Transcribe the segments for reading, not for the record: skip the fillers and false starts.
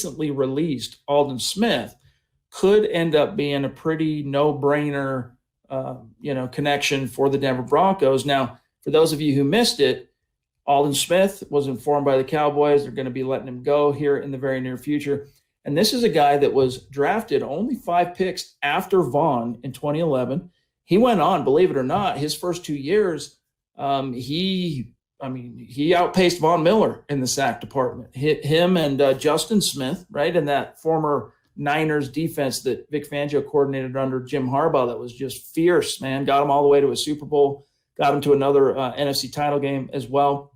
recently released Aldon Smith could end up being a pretty no-brainer, connection for the Denver Broncos. Now, for those of you who missed it, Aldon Smith was informed by the Cowboys they're going to be letting him go here in the very near future. And this is a guy that was drafted only 5 picks after Vaughn in 2011. He went on, believe it or not, his first 2 years, he outpaced Von Miller in the sack department. Him and Justin Smith, right, in that former Niners defense that Vic Fangio coordinated under Jim Harbaugh that was just fierce, man. Got him all the way to a Super Bowl, got him to another NFC title game as well.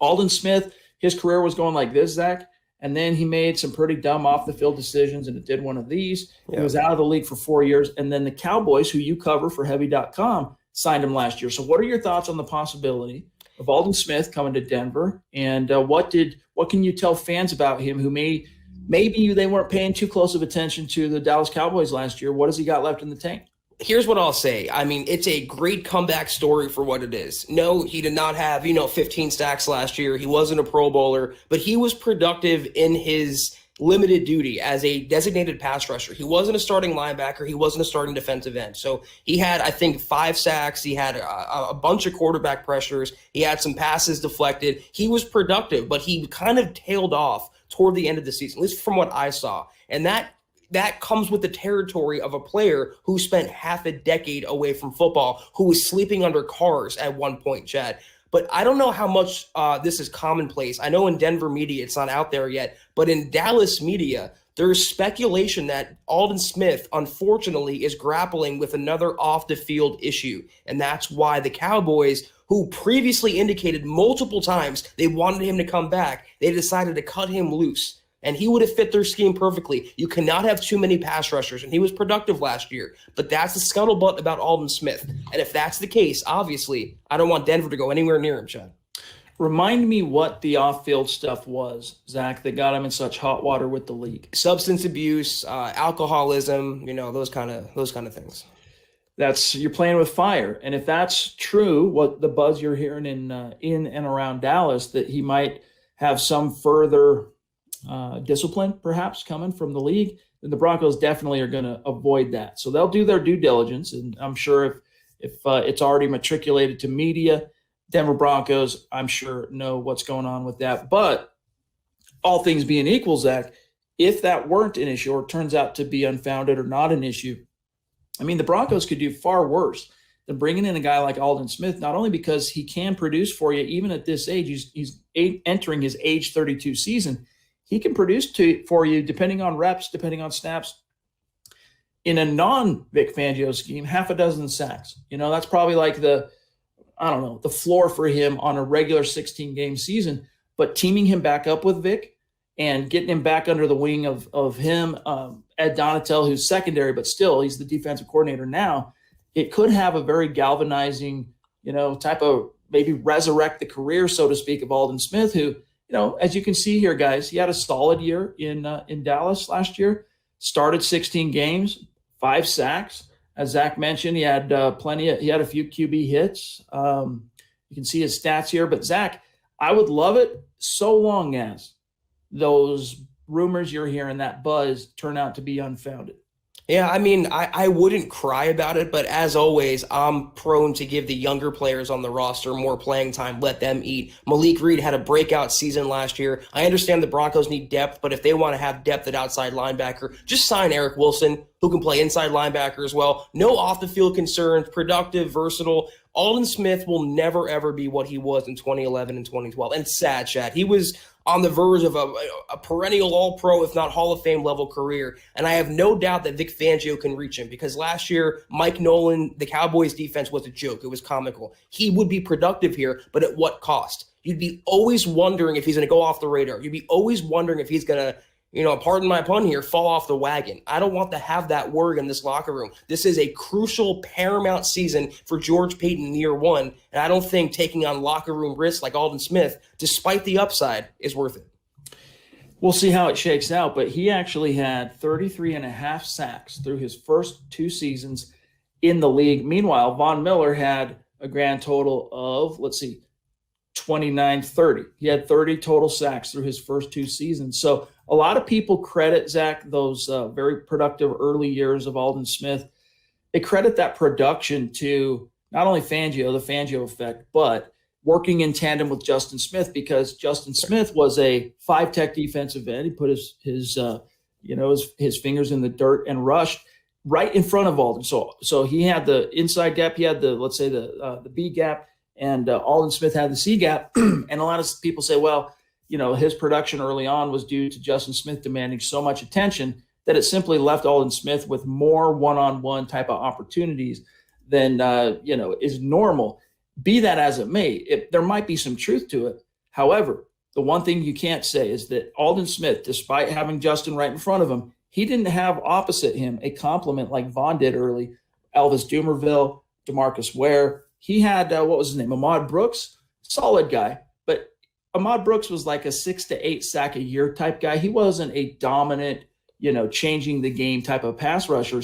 Aldon Smith, his career was going like this, Zach, and then he made some pretty dumb off-the-field decisions, and it did one of these. Yeah. He was out of the league for 4 years, and then the Cowboys, who you cover for Heavy.com, signed him last year. So what are your thoughts on the possibility of Aldon Smith coming to Denver, and what can you tell fans about him who maybe they weren't paying too close of attention to the Dallas Cowboys last year? What has he got left in the tank? Here's what I'll say. I mean, it's a great comeback story for what it is. No, he did not have, 15 sacks last year. He wasn't a Pro Bowler, but he was productive in his limited duty as a designated pass rusher. He wasn't a starting linebacker. He wasn't a starting defensive end. So he had, I think, 5 sacks. He had a bunch of quarterback pressures. He had some passes deflected. He was productive, but he kind of tailed off toward the end of the season, at least from what I saw. And that comes with the territory of a player who spent half a decade away from football, who was sleeping under cars at one point, Chad. But I don't know how much this is commonplace. I know in Denver media it's not out there yet, but in Dallas media, there's speculation that Aldon Smith, unfortunately, is grappling with another off-the-field issue. And that's why the Cowboys, who previously indicated multiple times they wanted him to come back, they decided to cut him loose. And he would have fit their scheme perfectly. You cannot have too many pass rushers, and he was productive last year. But that's the scuttlebutt about Aldon Smith. And if that's the case, obviously, I don't want Denver to go anywhere near him, Chad. Remind me what the off-field stuff was, Zach, that got him in such hot water with the league. Substance abuse, alcoholism, those kind of things. You're playing with fire. And if that's true, what the buzz you're hearing in and around Dallas, that he might have some further discipline perhaps coming from the league, then the Broncos definitely are going to avoid that. So they'll do their due diligence, and I'm sure if it's already matriculated to media, Denver Broncos, I'm sure, know what's going on with that. But all things being equal, Zach, if that weren't an issue or turns out to be unfounded or not an issue, I mean, the Broncos could do far worse than bringing in a guy like Aldon Smith, not only because he can produce for you even at this age, he's entering his age 32 season. He can produce for you, depending on reps, depending on snaps, in a non-Vic Fangio scheme, 6 sacks. That's probably like the floor for him on a regular 16-game season. But teaming him back up with Vic and getting him back under the wing of him, Ed Donatel, who's secondary, but still he's the defensive coordinator now, it could have a very galvanizing, type of maybe resurrect the career, so to speak, of Aldon Smith, who, as you can see here, guys, he had a solid year in Dallas last year. Started 16 games, 5 sacks. As Zach mentioned, he had he had a few QB hits. You can see his stats here. But Zach, I would love it so long as those rumors you're hearing, that buzz, turn out to be unfounded. Yeah, I mean, I wouldn't cry about it, but as always, I'm prone to give the younger players on the roster more playing time, let them eat. Malik Reed had a breakout season last year. I understand the Broncos need depth, but if they want to have depth at outside linebacker, just sign Eric Wilson, who can play inside linebacker as well. No off-the-field concerns, productive, versatile. Aldon Smith will never, ever be what he was in 2011 and 2012. And sad, Chad. He was on the verge of a perennial All-Pro, if not Hall of Fame level career. And I have no doubt that Vic Fangio can reach him, because last year, Mike Nolan, the Cowboys defense was a joke. It was comical. He would be productive here, but at what cost? You'd be always wondering if he's going to go off the radar. You'd be always wondering if he's going to, pardon my pun here, fall off the wagon. I don't want to have that worry in this locker room. This is a crucial, paramount season for George Paton in year one, and I don't think taking on locker room risks like Aldon Smith, despite the upside, is worth it. We'll see how it shakes out, but he actually had 33.5 sacks through his first 2 seasons in the league. Meanwhile, Von Miller had a grand total of, 20 29-30. He had 30 total sacks through his first 2 seasons. So a lot of people credit, Zach, those very productive early years of Aldon Smith. They credit that production to not only Fangio, the Fangio effect, but working in tandem with Justin Smith, because Justin Smith was a 5-tech defensive end. He put his fingers in the dirt and rushed right in front of Aldon. So he had the inside gap, he had the B gap, and Aldon Smith had the C gap. And a lot of people say, well, his production early on was due to Justin Smith demanding so much attention that it simply left Aldon Smith with more one-on-one type of opportunities than is normal. Be that as it may, there might be some truth to it. However, the one thing you can't say is that Aldon Smith, despite having Justin right in front of him, he didn't have opposite him a complement like Vaughn did early. Elvis Dumerville, DeMarcus Ware. He had, what was his name? Ahmad Brooks, solid guy. But Ahmad Brooks was like a 6 to 8 sack a year type guy. He wasn't a dominant, changing the game type of pass rusher.